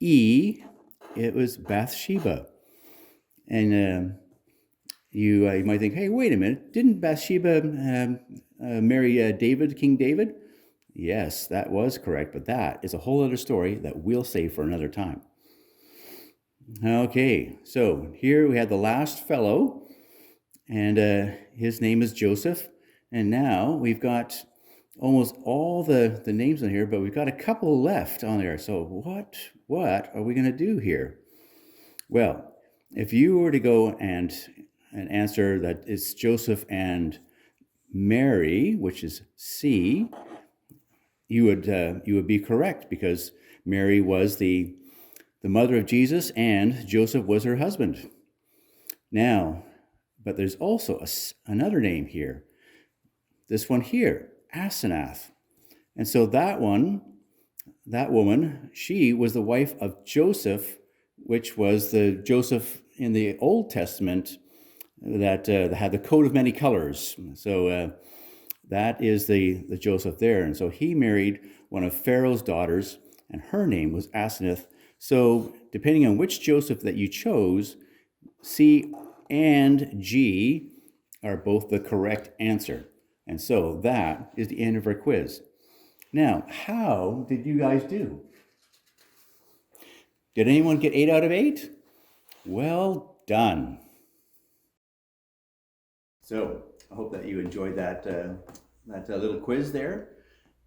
E, it was Bathsheba. And you might think, hey, wait a minute, didn't Bathsheba marry David, King David? Yes, that was correct, but that is a whole other story that we'll save for another time. Okay, so here we have the last fellow, and his name is Joseph. And now we've got almost all the names on here, but we've got a couple left on there. So what are we going to do here? Well, if you were to go and answer that it's Joseph and Mary, which is C, you would be correct, because Mary was the mother of Jesus and Joseph was her husband. Now, but there's also another name here. This one here, Asenath. And so that woman, she was the wife of Joseph, which was the Joseph in the Old Testament that had the coat of many colors. So that is the Joseph there. And so he married one of Pharaoh's daughters, and her name was Asenath. So depending on which Joseph that you chose, C and G are both the correct answer. And so that is the end of our quiz. Now, how did you guys do? Did anyone get 8 out of 8? Well done. So I hope that you enjoyed that little quiz there.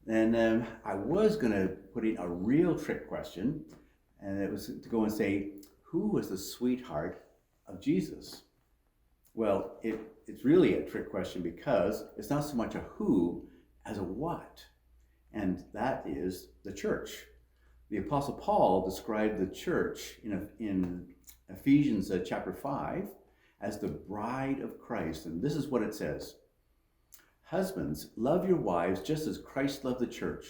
And I was going to put in a real trick question, and it was to go and say, who was the sweetheart of Jesus? Well, it's really a trick question because it's not so much a who as a what, and that is the church. The Apostle Paul described the church in Ephesians chapter 5 as the bride of Christ, and this is what it says. Husbands, love your wives just as Christ loved the church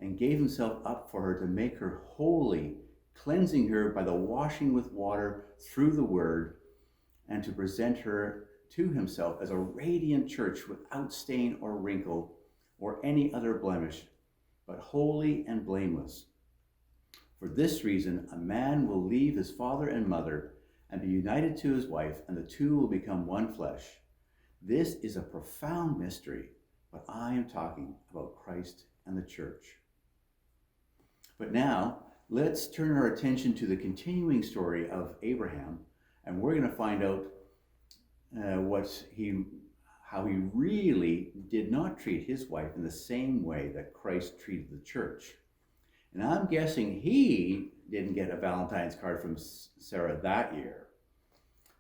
and gave himself up for her to make her holy, cleansing her by the washing with water through the word, and to present her to himself as a radiant church without stain or wrinkle or any other blemish, but holy and blameless. For this reason, a man will leave his father and mother and be united to his wife, and the two will become one flesh. This is a profound mystery, but I am talking about Christ and the church. But now, let's turn our attention to the continuing story of Abraham, and we're going to find out how he really did not treat his wife in the same way that Christ treated the church. And I'm guessing he didn't get a Valentine's card from Sarah that year.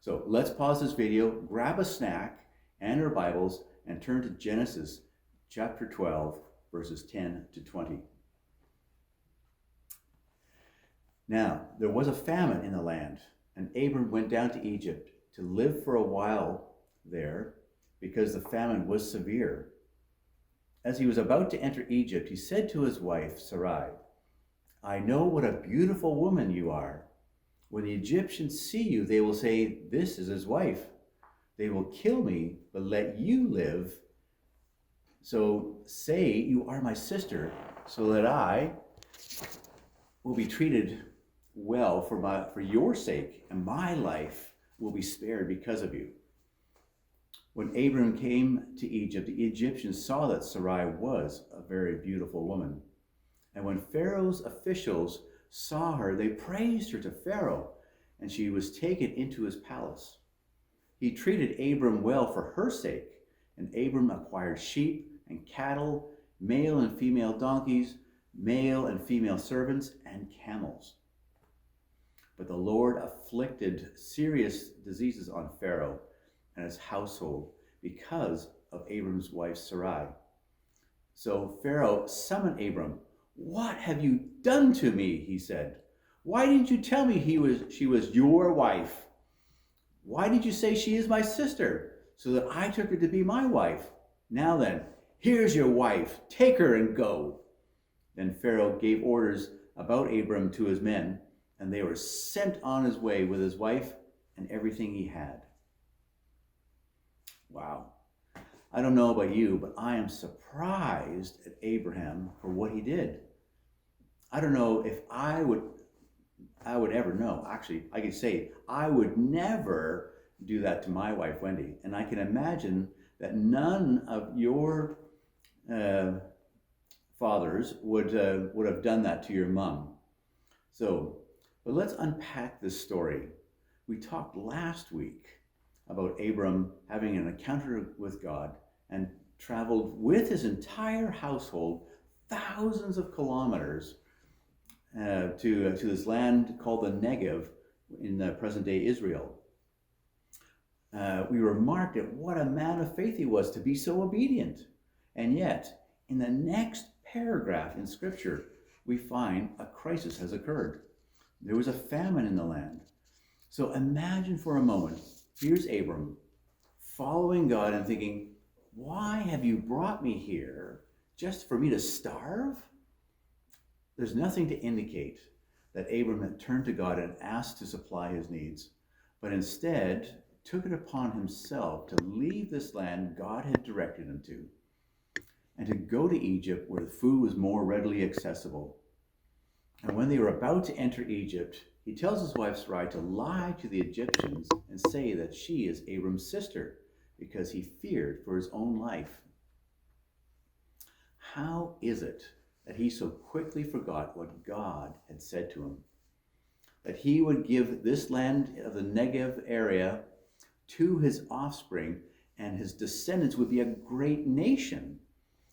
So let's pause this video, grab a snack and our Bibles, and turn to Genesis chapter 12, verses 10 to 20. Now, there was a famine in the land, and Abram went down to Egypt to live for a while there, because the famine was severe. As he was about to enter Egypt, he said to his wife Sarai, I know what a beautiful woman you are. When the Egyptians see you, they will say, this is his wife. They will kill me, but let you live. So say you are my sister, so that I will be treated well for your sake, and my life will be spared because of you. When Abram came to Egypt, the Egyptians saw that Sarai was a very beautiful woman. And when Pharaoh's officials saw her, they praised her to Pharaoh, and she was taken into his palace. He treated Abram well for her sake, and Abram acquired sheep and cattle, male and female donkeys, male and female servants, and camels. But the Lord afflicted serious diseases on Pharaoh and his household because of Abram's wife Sarai. So Pharaoh summoned Abram. What have you done to me? He said. Why didn't you tell me she was your wife? Why did you say she is my sister, so that I took her to be my wife? Now then, here's your wife. Take her and go. Then Pharaoh gave orders about Abram to his men, and they were sent on his way with his wife and everything he had. Wow. I don't know about you, but I am surprised at Abraham for what he did. I don't know if I would I would ever know. Actually, I could say I would never do that to my wife, Wendy. And I can imagine that none of your uh, fathers would have done that to your mom. So, but let's unpack this story. We talked last week about Abram having an encounter with God and traveled with his entire household thousands of kilometers to this land called the Negev in present day Israel. We remarked at what a man of faith he was to be so obedient. And yet, in the next paragraph in Scripture, we find a crisis has occurred. There was a famine in the land. So imagine for a moment, here's Abram following God and thinking, why have you brought me here just for me to starve? There's nothing to indicate that Abram had turned to God and asked to supply his needs, but instead took it upon himself to leave this land God had directed him to, and to go to Egypt where the food was more readily accessible. And when they were about to enter Egypt, he tells his wife Sarai to lie to the Egyptians and say that she is Abram's sister, because he feared for his own life. How is it that he so quickly forgot what God had said to him? That he would give this land of the Negev area to his offspring, and his descendants would be a great nation,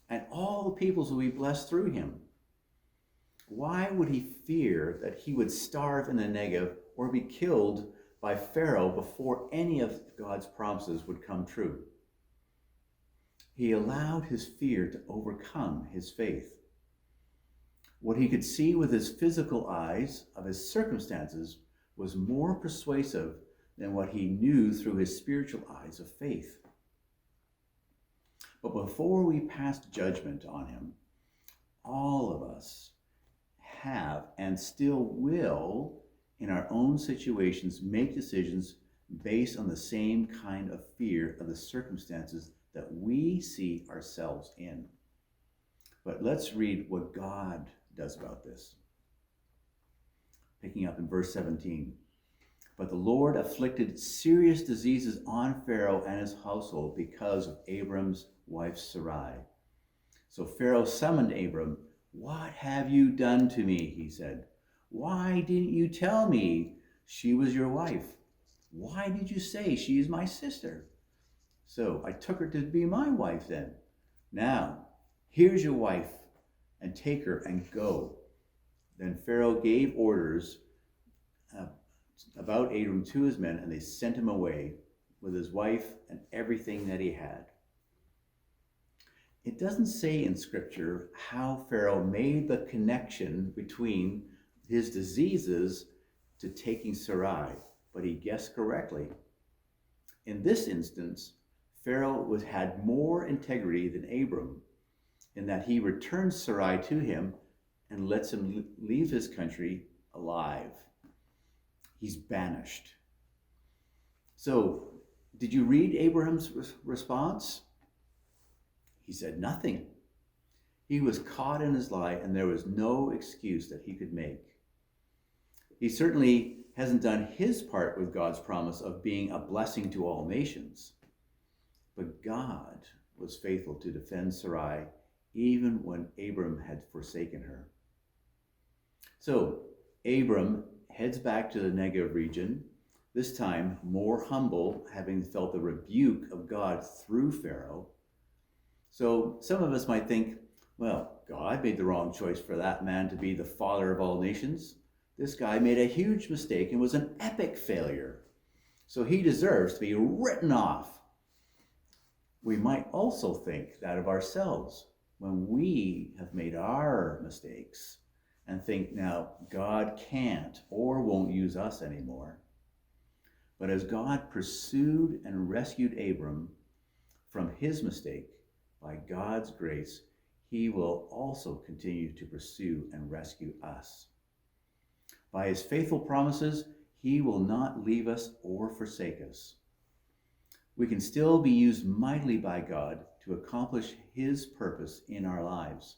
and all the peoples would be blessed through him. Why would he fear that he would starve in the Negev or be killed by Pharaoh before any of God's promises would come true? He allowed his fear to overcome his faith. What he could see with his physical eyes of his circumstances was more persuasive than what he knew through his spiritual eyes of faith. But before we pass judgment on him, all of us have and still will, in our own situations, make decisions based on the same kind of fear of the circumstances that we see ourselves in. But let's read what God does about this. Picking up in verse 17. But the Lord afflicted serious diseases on Pharaoh and his household because of Abram's wife Sarai. So Pharaoh summoned Abram. What have you done to me? He said. Why didn't you tell me she was your wife? Why did you say she is my sister? So I took her to be my wife then. Now, here's your wife, and take her and go. Then Pharaoh gave orders about Abram to his men, and they sent him away with his wife and everything that he had. It doesn't say in Scripture how Pharaoh made the connection between his diseases to taking Sarai, but he guessed correctly. In this instance, Pharaoh had more integrity than Abram, in that he returns Sarai to him and lets him leave his country alive. He's banished. So, did you read Abraham's response? He said nothing. He was caught in his lie, and there was no excuse that he could make. He certainly hasn't done his part with God's promise of being a blessing to all nations. But God was faithful to defend Sarai even when Abram had forsaken her. So Abram heads back to the Negev region, this time more humble, having felt the rebuke of God through Pharaoh. So some of us might think, well, God made the wrong choice for that man to be the father of all nations. This guy made a huge mistake and was an epic failure. So he deserves to be written off. We might also think that of ourselves when we have made our mistakes and think now God can't or won't use us anymore. But as God pursued and rescued Abram from his mistake, by God's grace, he will also continue to pursue and rescue us. By his faithful promises, he will not leave us or forsake us. We can still be used mightily by God to accomplish his purpose in our lives.